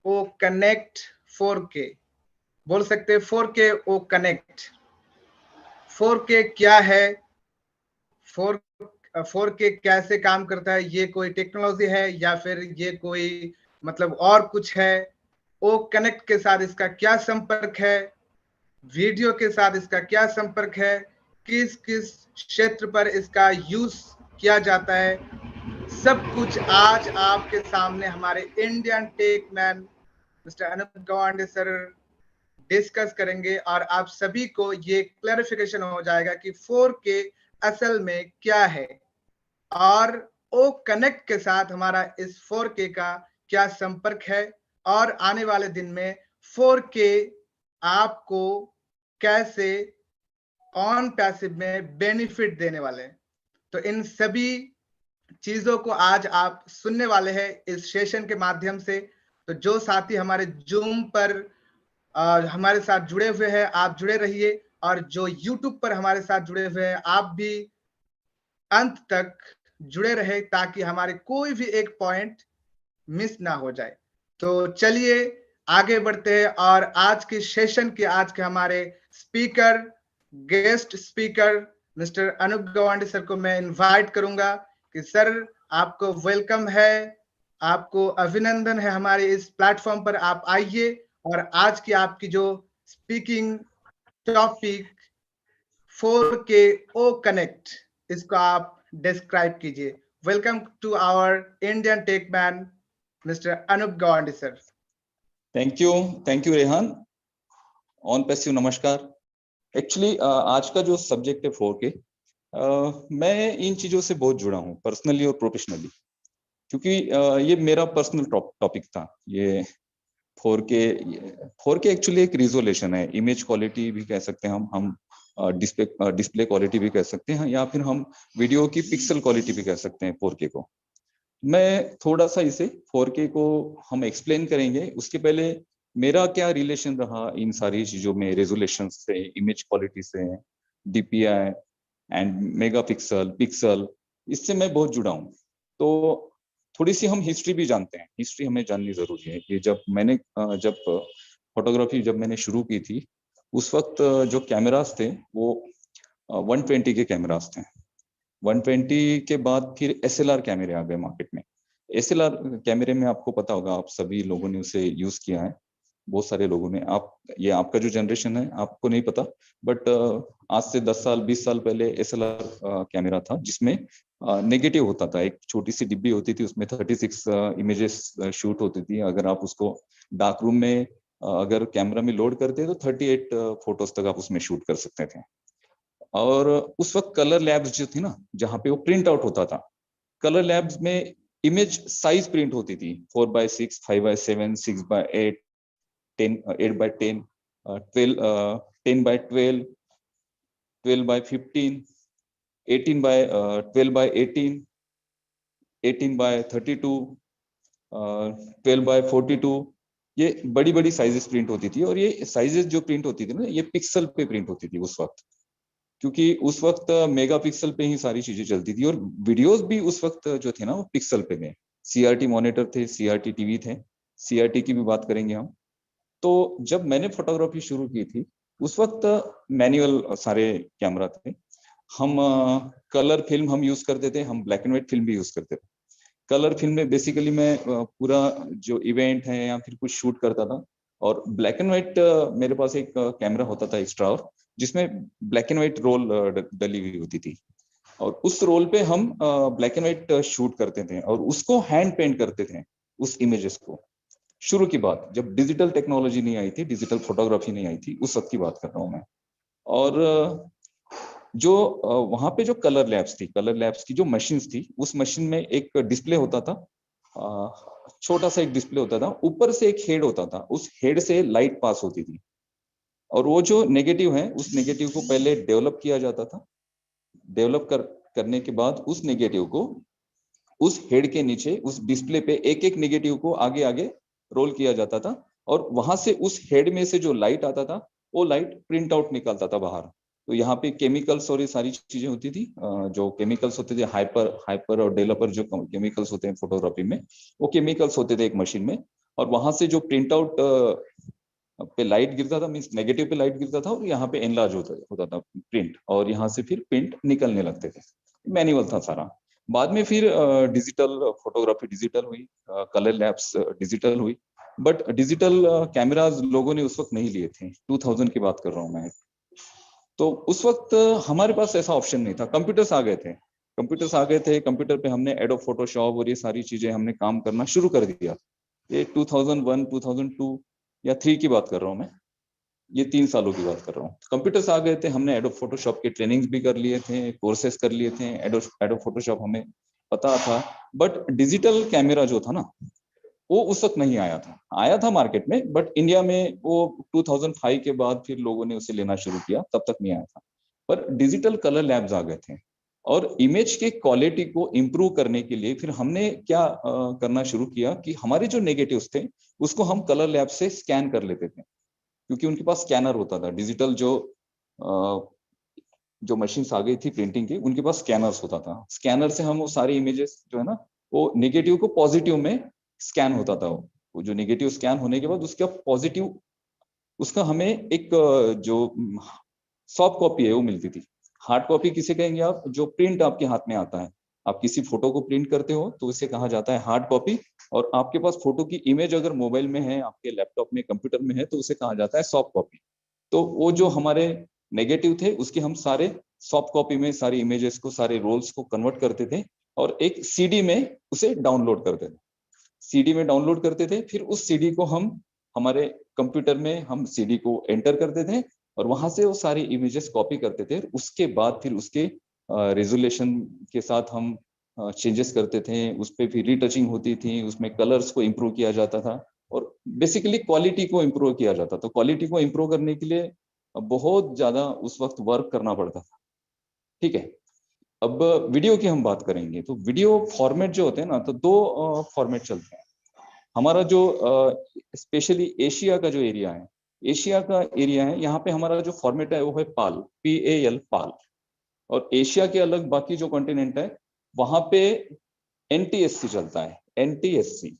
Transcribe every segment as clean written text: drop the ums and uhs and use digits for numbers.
ओ connect 4K, बोल सकते हैं 4K ओ कनेक्ट। 4K क्या है, 4K कैसे काम करता है, ये कोई टेक्नोलॉजी है या फिर ये कोई मतलब और कुछ है? ओ कनेक्ट के साथ इसका क्या संपर्क है, वीडियो के साथ इसका क्या संपर्क है, किस किस क्षेत्र पर इसका यूज किया जाता है, सब कुछ आज आपके सामने हमारे Indian tech man mister Anoop Gawande sir discuss करेंगे और आप सभी को ये क्लैरिफिकेशन हो जाएगा कि 4K असल में क्या है और ओ कनेक्ट के साथ हमारा इस 4K का क्या संपर्क है और आने वाले दिन में 4K आपको कैसे ऑन पैसिव में बेनिफिट देने वाले हैं। तो इन सभी चीजों को आज आप सुनने वाले हैं इस सेशन के माध्यम से। तो जो साथी हमारे जूम पर हमारे साथ जुड़े हुए हैं, आप जुड़े रहिए, और जो यूट्यूब पर हमारे साथ जुड़े हुए हैं आप भी अंत तक जुड़े रहे ताकि हमारे कोई भी एक पॉइंट मिस ना हो जाए। तो चलिए आगे बढ़ते हैं और आज के सेशन के आज के हमारे speaker, guest speaker mister Anoop Gawande sir को मैं इनवाइट करूंगा कि सर आपको वेलकम है, आपको अभिनंदन है हमारे इस प्लेटफॉर्म पर, आप आइए और आज की आपकी जो स्पीकिंग टॉपिक 4K ओ कनेक्ट, इसको आप डिस्क्राइब कीजिए। Welcome to our Indian tech man mister Anoop Gawande sir. Thank you Rehan. ऑन पैसिव नमस्कार। एक्चुअली आज का जो सब्जेक्ट है 4K, मैं इन चीजों से बहुत जुड़ा हूँ पर्सनली और प्रोफेशनली, क्योंकि ये मेरा पर्सनल टॉपिक था। ये 4K एक्चुअली एक रिजोल्यूशन है, इमेज क्वालिटी भी कह सकते हैं हम डिस्प्ले क्वालिटी भी कह सकते हैं, या फिर हम वीडियो की पिक्सल क्वालिटी भी कह सकते हैं 4K को। मैं थोड़ा सा इसे 4K को हम एक्सप्लेन करेंगे। उसके पहले मेरा क्या रिलेशन रहा इन सारी चीजों में, रेजोल्यूशन से, इमेज क्वालिटी से, DPI एंड मेगापिक्सल, पिक्सल, इससे मैं बहुत जुड़ा हूँ। तो थोड़ी सी हम हिस्ट्री भी जानते हैं, हिस्ट्री हमें जाननी जरूरी है कि जब फोटोग्राफी जब मैंने शुरू की थी, उस वक्त जो कैमरास थे वो 120 के कैमरास थे। 120 के बाद फिर SLR कैमरे आ गए मार्केट में। SLR कैमरे में आपको पता होगा, आप सभी लोगों ने उसे यूज किया है, बहुत सारे लोगों ने। ये आपका जो जनरेशन है आपको नहीं पता, बट आज से 10 साल 20 साल पहले SLR कैमरा था जिसमें नेगेटिव होता था। एक छोटी सी डिब्बी होती थी, उसमें 36 इमेजेस शूट होती थी। अगर आप उसको डार्क रूम में अगर कैमरा में लोड करते तो 38 फोटोज तक आप उसमें शूट कर सकते थे। और उस वक्त कलर लैब्स जो थी ना, जहाँ पे वो प्रिंट आउट होता था, कलर लैब्स में इमेज साइज प्रिंट होती थी 4x6, 5x7, 6x8, 8x10, 10x12, 12x15, 12x18, 18x32, 12x42, ये बड़ी बड़ी साइजेस प्रिंट होती थी। और ये साइजेस जो प्रिंट होती थी ना, ये पिक्सल पे प्रिंट होती थी उस वक्त, क्योंकि उस वक्त मेगापिक्सल पे ही सारी चीजें चलती थी। और वीडियोस भी उस वक्त जो थे ना वो पिक्सल पे थे। CRT मॉनिटर थे, CRT टीवी थे, CRT की भी बात करेंगे हम। तो जब मैंने फोटोग्राफी शुरू की थी उस वक्त मैनुअल सारे कैमरा थे। हम कलर फिल्म हम यूज करते थे, हम ब्लैक एंड व्हाइट फिल्म भी यूज करते थे। कलर फिल्म में बेसिकली मैं पूरा जो इवेंट है या फिर कुछ शूट करता था। और ब्लैक एंड व्हाइट मेरे पास एक कैमरा होता था एक्स्ट्रा, और जिसमें ब्लैक एंड व्हाइट रोल डली हुई होती थी। और उस रोल पे हम ब्लैक एंड व्हाइट शूट करते थे और उसको हैंड पेंट करते थे उस इमेजेस को। शुरू की बात, जब डिजिटल टेक्नोलॉजी नहीं आई थी, डिजिटल फोटोग्राफी नहीं आई थी, उस वक्त की बात कर रहा हूँ मैं। और जो वहां पे जो कलर लैब्स थी, कलर लैब्स की जो मशीन्स थी, उस मशीन में एक डिस्प्ले होता था, छोटा सा एक डिस्प्ले होता था, ऊपर से एक हेड होता था, उस हेड से लाइट पास होती थी। और वो जो नेगेटिव है, उस नेगेटिव को पहले डेवलप किया जाता था। डेवलप करने के बाद उस नेगेटिव को उस हेड के नीचे उस डिस्प्ले पे एक एक नेगेटिव को आगे आगे रोल किया जाता था। और वहां से उस हेड में से जो लाइट आता था वो लाइट प्रिंट आउट निकलता था बाहर। तो यहाँ पे केमिकल्स और ये सारी चीजें होती थी, जो केमिकल्स होते थे, हाइपर और डेवलपर जो केमिकल्स होते हैं फोटोग्राफी में, वो केमिकल्स होते थे एक मशीन में। और वहां से जो प्रिंट आउट पे लाइट गिरता था, मीन्स नेगेटिव पे लाइट गिरता था और यहाँ पे एनलार्ज होता था प्रिंट, और यहाँ से फिर प्रिंट निकलने लगते थे। मैनुअल था सारा। बाद में फिर डिजिटल फोटोग्राफी डिजिटल हुई, कलर लैब्स डिजिटल हुई, बट डिजिटल कैमराज लोगों ने उस वक्त नहीं लिए थे। 2000 की बात कर रहा हूँ मैं। तो उस वक्त हमारे पास ऐसा ऑप्शन नहीं था। कंप्यूटर्स आ गए थे, कंप्यूटर पे हमने एडोब फोटोशॉप और ये सारी चीजें हमने काम करना शुरू कर दिया। ये 2001 2002 या 3 की बात कर रहा हूँ मैं, ये 3 सालों की बात कर रहा हूँ। कंप्यूटर्स आ गए थे, हमने एडोब फोटोशॉप के ट्रेनिंग्स भी कर लिए थे, कोर्सेज कर लिए थे, एडोब फोटोशॉप हमें पता था। बट डिजिटल कैमरा जो था ना, वो उस वक्त नहीं आया था मार्केट में, बट इंडिया में वो 2005 के बाद फिर लोगों ने उसे लेना शुरू किया, तब तक नहीं आया था। पर डिजिटल कलर लैब्स आ गए थे, और इमेज के क्वालिटी को इम्प्रूव करने के लिए फिर हमने क्या करना शुरू किया कि हमारे जो नेगेटिव्स थे उसको हम कलर लैब से स्कैन कर लेते थे, क्योंकि उनके पास स्कैनर होता था। डिजिटल जो मशीन्स आ गई थी प्रिंटिंग की, उनके पास स्कैनर्स होता था। स्कैनर से हम वो सारे इमेजेस जो है ना, वो नेगेटिव को पॉजिटिव में स्कैन होता था। वो जो नेगेटिव स्कैन होने के बाद उसका पॉजिटिव, उसका हमें एक जो सॉफ्ट कॉपी है वो मिलती थी। हार्ड कॉपी किसे कहेंगे आप? जो प्रिंट आपके हाथ में आता है, आप किसी फोटो को प्रिंट करते हो तो उसे कहा जाता है हार्ड कॉपी। और आपके पास फोटो की इमेज अगर मोबाइल में है, आपके लैपटॉप में, कंप्यूटर में है, तो उसे कहा जाता है सॉफ्ट कॉपी। तो वो जो हमारे नेगेटिव थे उसके हम सारे सॉफ्ट कॉपी में सारी इमेजेस को, सारे रोल्स को कन्वर्ट करते थे और एक सीडी में उसे डाउनलोड करते थे। सीडी में डाउनलोड करते थे, फिर उस सीडी को हम हमारे कंप्यूटर में हम सीडी को एंटर करते थे और वहां से वो सारी इमेजेस कॉपी करते थे। उसके बाद फिर उसके रेजोल्यूशन के साथ हम चेंजेस करते थे, उस पर फिर रीटचिंग होती थी, उसमें कलर्स को इम्प्रूव किया जाता था और बेसिकली क्वालिटी को इम्प्रूव किया जाता था। तो क्वालिटी को इम्प्रूव करने के लिए बहुत ज्यादा उस वक्त वर्क करना पड़ता था। ठीक है, अब वीडियो की हम बात करेंगे तो वीडियो फॉर्मेट जो होते हैं ना, तो दो फॉर्मेट चलते हैं। हमारा जो स्पेशली एशिया का जो एरिया है, एशिया का एरिया है, यहाँ पे हमारा जो फॉर्मेट है वो है पाल, PAL, पाल। और एशिया के अलग बाकी जो कॉन्टिनेंट है वहां पे NTSC चलता है, NTSC।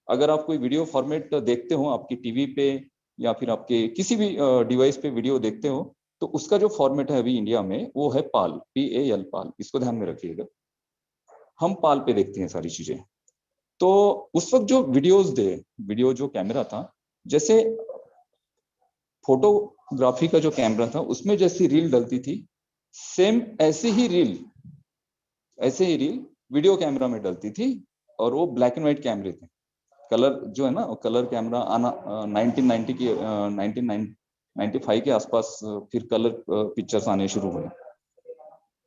अगर आप कोई वीडियो फॉर्मेट देखते हो आपकी टीवी पे या फिर आपके किसी भी डिवाइस पे वीडियो देखते हो, तो उसका जो फॉर्मेट है अभी इंडिया में वो है पाल, PAL, पाल। इसको ध्यान में रखिएगा, हम पाल पे देखते हैं सारी चीजें। तो उस वक्त जो वीडियो जो कैमरा था, जैसे फोटोग्राफी का जो कैमरा था उसमें जैसी रील डलती थी, सेम ऐसे ही रील वीडियो कैमरा में डलती थी। और वो ब्लैक एंड व्हाइट कैमरे थे। कलर जो है ना, कलर कैमरा आना 1990 की 1995 के आसपास फिर कलर पिक्चर्स आने शुरू हुए।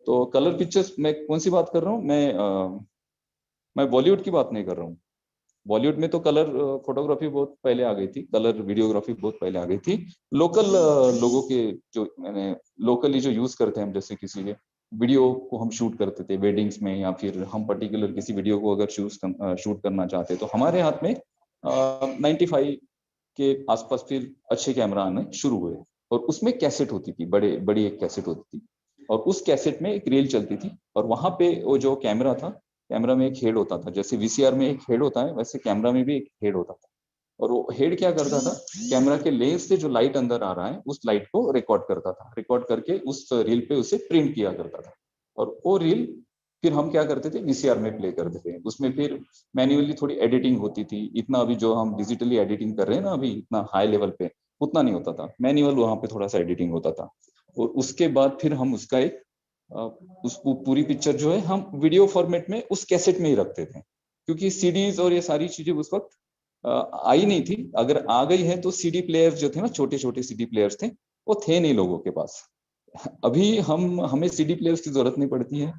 तो कलर पिक्चर्स मैं कौन सी बात कर रहा हूँ, मैं बॉलीवुड की बात नहीं कर रहा हूँ। बॉलीवुड में तो कलर फोटोग्राफी बहुत पहले आ गई थी, कलर वीडियोग्राफी बहुत पहले आ गई थी। लोकल लोगों के जो मैंने लोकली जो यूज करते हैं हम, जैसे किसी के वीडियो को हम शूट करते थे वेडिंग्स में, या फिर हम पर्टिकुलर किसी वीडियो को अगर शूट करना चाहते तो हमारे हाथ में 95 के आसपास फिर अच्छे कैमरा आने शुरू हुए। और उसमें कैसेट होती थी, बड़ी एक कैसेट होती थी, और उस कैसेट में एक रील चलती थी। और वहां पे वो जो कैमरा था, कैमरा में एक हेड होता था, जैसे VCR में एक हेड होता है वैसे कैमरा में भी एक हेड होता था। और वो हेड क्या करता था, कैमरा के लेंस से जो लाइट अंदर आ रहा है उस लाइट को रिकॉर्ड करता था, रिकॉर्ड करके उस रील पे उसे प्रिंट किया करता था। और वो रील फिर हम क्या करते थे, VCR में प्ले करते थे। उसमें फिर मैन्युअली थोड़ी एडिटिंग होती थी। इतना अभी जो हम डिजिटली एडिटिंग कर रहे हैं ना अभी इतना हाई लेवल पे, उतना नहीं होता था। मैन्युअल वहां पे थोड़ा सा एडिटिंग होता था। और उसके बाद फिर हम उसका एक उस पूरी पिक्चर जो है हम वीडियो फॉर्मेट में उस कैसेट में ही रखते थे, क्योंकि सीडीज और ये सारी चीजें उस वक्त आई नहीं थी। अगर आ गई है तो CD प्लेयर्स जो थे ना, छोटे छोटे CD प्लेयर्स थे, वो थे नहीं लोगों के पास। अभी हमें CD प्लेयर्स की जरूरत नहीं पड़ती है।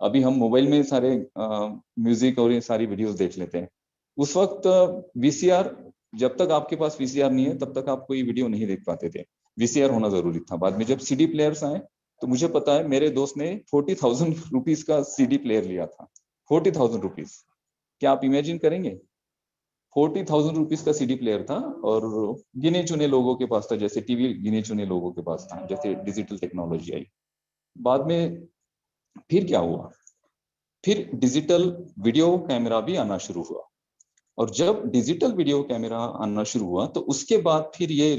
अभी हम मोबाइल में सारे म्यूजिक और ये सारी वीडियोस देख लेते हैं। उस वक्त VCR, जब तक आपके पास VCR नहीं है तब तक आप कोई वीडियो नहीं देख पाते थे। VCR होना जरूरी था। बाद में जब CD प्लेयर्स आए तो मुझे पता है मेरे दोस्त ने 40,000 रुपीज का CD प्लेयर लिया था। 40,000 रुपीज, क्या आप इमेजिन करेंगे? 40,000 रुपीज का CD प्लेयर था। और गिने चुने लोगों के पास था, जैसे टीवी गिने चुने लोगों के पास था, जैसे डिजिटल टेक्नोलॉजी आई। बाद में फिर क्या हुआ, फिर डिजिटल वीडियो कैमरा भी आना शुरू हुआ। और जब डिजिटल वीडियो कैमरा आना शुरू हुआ तो उसके बाद फिर ये